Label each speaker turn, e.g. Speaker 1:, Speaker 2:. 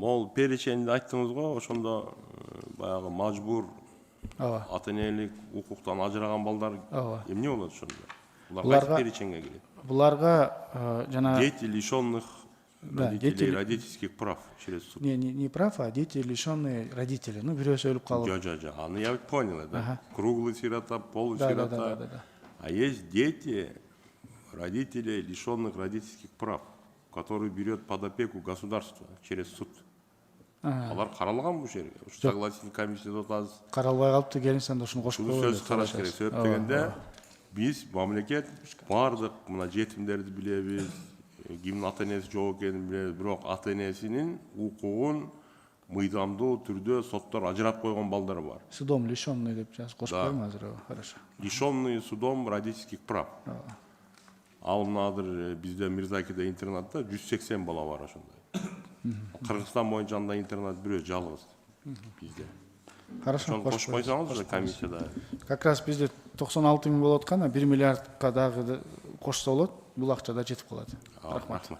Speaker 1: Мол переченди айттыңыз го, ошондо баягы мажбур
Speaker 2: ооба,
Speaker 1: ата энелик укуктан ажыраган балдар
Speaker 2: ооба.
Speaker 1: эмне болот ошондо? Булар
Speaker 2: Буларга-
Speaker 1: кайсы переченге кирет?
Speaker 2: Буларга жана
Speaker 1: Дети, лишенных родителей родительских прав через суд.
Speaker 2: не прав, а дети, лишенные родителей. Ну, бирөөсү өлүп калып.
Speaker 1: Жо. Ну, я ведь понял, да?
Speaker 2: Ага.
Speaker 1: Круглый сирота, полусирота.
Speaker 2: Да.
Speaker 1: А есть дети, родителей, лишенных родительских прав, которые берет под опеку государство через суд. Алар каралган бул жерге. Ушу согласительный комиссияда отазыз.
Speaker 2: Каралбай калыптыр, келинсен да ушуну кошуп
Speaker 1: Бул
Speaker 2: коелу.
Speaker 1: сөз караш керек. Себеп дегенде биз мамлекет бардык мына жетимдерди билебиз, кимдин ата энеси жок экенин билебиз, бирок ата энесинин укугун мыйдамдуу түрдө соттор ажыратып койгон балдар бар.
Speaker 2: Судом лишенный деп жазып кошуп коеюн азыр. Хорошо.
Speaker 1: Лишенные судом родительских прав. Ал мынадыр бизде Мирзакиде интернатта 180 бала бар ошондой. Кыргызстан боюнча андай интернат бирөө жалгыз бизде.
Speaker 2: Хорошо,
Speaker 1: Ошону кошуп койсоңуз уже комиссияда.
Speaker 2: Как раз бизде 96 миң болуп аткан, 1 миллиардка дагы кошсо болот, бул акча да жетип калат.
Speaker 1: Рахмат.